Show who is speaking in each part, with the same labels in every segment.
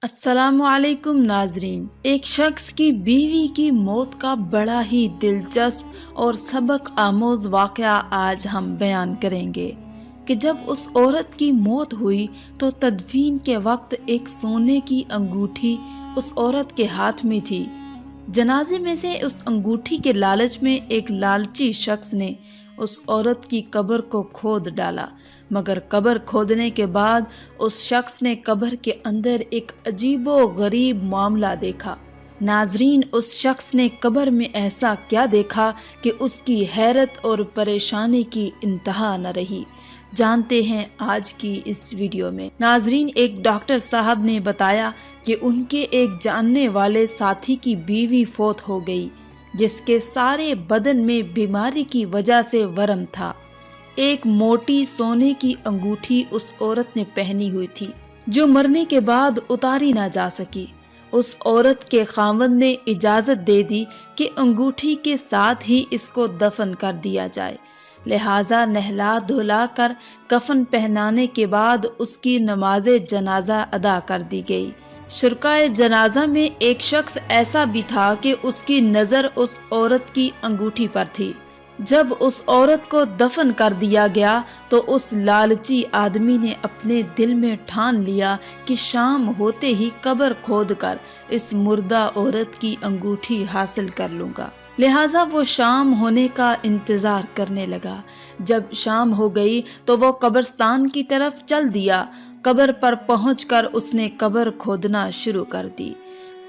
Speaker 1: अस्सलामु अलैकुम नाजरीन। एक शख्स की बीवी की मौत का बड़ा ही दिलचस्प और सबक आमोज वाक़या आज हम बयान करेंगे कि जब उस औरत की मौत हुई तो तदफीन के वक्त एक सोने की अंगूठी उस औरत के हाथ में थी। जनाजे में से उस अंगूठी के लालच में एक लालची शख्स ने उस औरत की कब्र को खोद डाला, मगर कब्र खोदने के बाद उस शख्स ने कब्र के अंदर एक अजीबो गरीब मामला देखा। नाजरीन, उस शख्स ने कब्र में ऐसा क्या देखा कि उसकी हैरत और परेशानी की इंतहा न रही। जानते हैं आज की इस वीडियो में। नाजरीन, एक डॉक्टर साहब ने बताया कि उनके एक जानने वाले साथी की बीवी फौत हो गई, जिसके सारे बदन में बीमारी की वजह से वरम था। एक मोटी सोने की अंगूठी उस औरत ने पहनी हुई थी, जो मरने के बाद उतारी ना जा सकी। उस औरत के खावंद ने इजाजत दे दी कि अंगूठी के साथ ही इसको दफन कर दिया जाए। लिहाजा नहला धुला कर कफन पहनाने के बाद उसकी नमाज़े जनाजा अदा कर दी गई। शुरकाए जनाजा में एक शख्स ऐसा भी था कि उसकी नज़र उस औरत की अंगूठी पर थी। जब उस औरत को दफन कर दिया गया तो उस लालची आदमी ने अपने दिल में ठान लिया कि शाम होते ही कब्र खोदकर इस मुर्दा औरत की अंगूठी हासिल कर लूंगा। लिहाजा वो शाम होने का इंतजार करने लगा। जब शाम हो गई तो वो कब्रिस्तान की तरफ चल दिया। कब्र पर पहुंचकर उसने कब्र खोदना शुरू कर दी।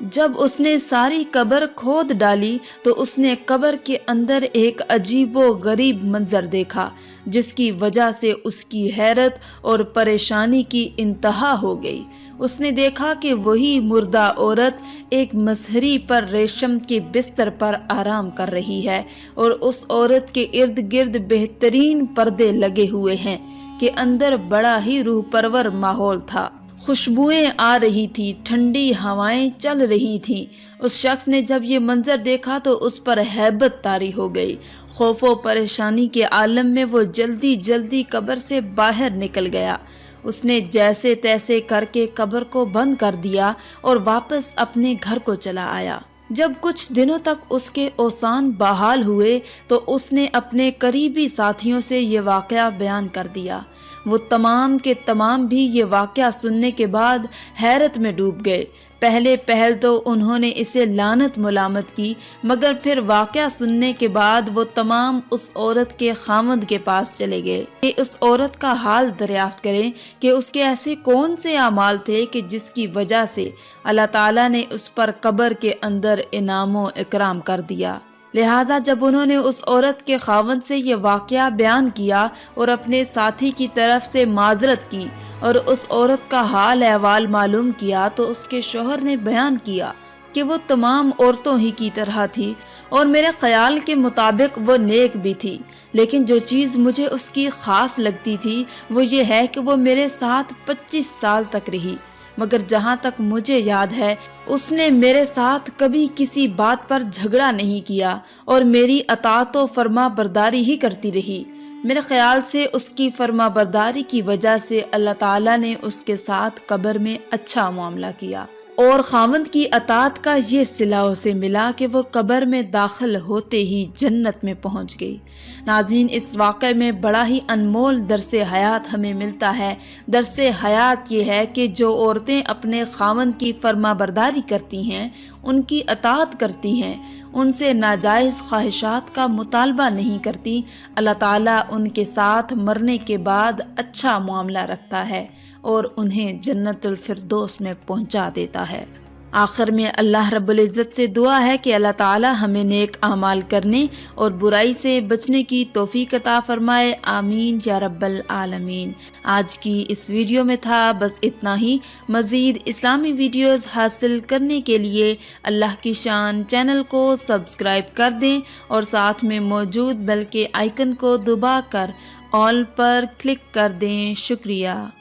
Speaker 1: जब उसने सारी कब्र खोद डाली तो उसने कब्र के अंदर एक अजीबो गरीब मंजर देखा, जिसकी वजह से उसकी हैरत और परेशानी की इंतहा हो गई। उसने देखा कि वही मुर्दा औरत एक मसहरी पर रेशम के बिस्तर पर आराम कर रही है और उस औरत के इर्द गिर्द बेहतरीन पर्दे लगे हुए हैं कि अंदर बड़ा ही रूह परवर माहौल था। खुशबुएं आ रही थी, ठंडी हवाएं चल रही थीं। उस शख्स ने जब ये मंजर देखा तो उस पर हैबत तारी हो गई। खौफो परेशानी के आलम में वो जल्दी जल्दी कब्र से बाहर निकल गया। उसने जैसे तैसे करके कब्र को बंद कर दिया और वापस अपने घर को चला आया। जब कुछ दिनों तक उसके औसान बहाल हुए तो उसने अपने करीबी साथियों से ये वाक़या बयान कर दिया। वो तमाम के तमाम भी ये वाक़या सुनने के बाद हैरत में डूब गए। पहले पहल तो उन्होंने इसे लानत मुलामत की, मगर फिर वाक़या सुनने के बाद वो तमाम उस औरत के खामद के पास चले गए कि उस औरत का हाल दरियाफ्त करें कि उसके ऐसे कौन से अमाल थे कि जिसकी वजह से अल्लाह ताला ने उस पर कब्र के अंदर इनामो इकराम कर दिया। लिहाजा जब उन्होंने उस औरत के खावंद से ये वाक़या बयान किया और अपने साथी की तरफ से माजरत की और उस औरत का हाल अहवाल मालूम किया तो उसके शोहर ने बयान किया कि वो तमाम औरतों ही की तरह थी और मेरे ख्याल के मुताबिक वो नेक भी थी, लेकिन जो चीज़ मुझे उसकी ख़ास लगती थी वो ये है कि वो मेरे साथ 25 साल तक रही, मगर जहाँ तक मुझे याद है उसने मेरे साथ कभी किसी बात पर झगड़ा नहीं किया और मेरी अताअत व फर्मा बरदारी ही करती रही। मेरे ख्याल से उसकी फर्मा बरदारी की वजह से अल्लाह ताला ने उसके साथ कब्र में अच्छा मामला किया और खामद की अताअत का ये सिला उसे मिला कि वो कब्र में दाखिल होते ही जन्नत में पहुंच गई। नाज़रीन, इस वाक़े में बड़ा ही अनमोल दरसे हयात हमें मिलता है। दरसे हयात ये है कि जो औरतें अपने खामद की फर्मा बरदारी करती हैं, उनकी अताअत करती हैं, उनसे नाजायज़ ख्वाहिशात का मुतालबा नहीं करती, अल्लाह ताला उनके साथ मरने के बाद अच्छा मामला रखता है और उन्हें जन्नतुल फिरदौस में पहुंचा देता है। आखिर में अल्लाह रब्बुल इज़्ज़त से दुआ है कि अल्लाह ताला हमें नेक अमाल करने और बुराई से बचने की तौफीक अता फरमाए। आमीन या रब्बल आलमीन। आज की इस वीडियो में था बस इतना ही। मज़ीद इस्लामी वीडियोस हासिल करने के लिए अल्लाह की शान चैनल को सब्सक्राइब कर दें और साथ में मौजूद बेल के आइकन को दबा कर ऑल पर क्लिक कर दें। शुक्रिया।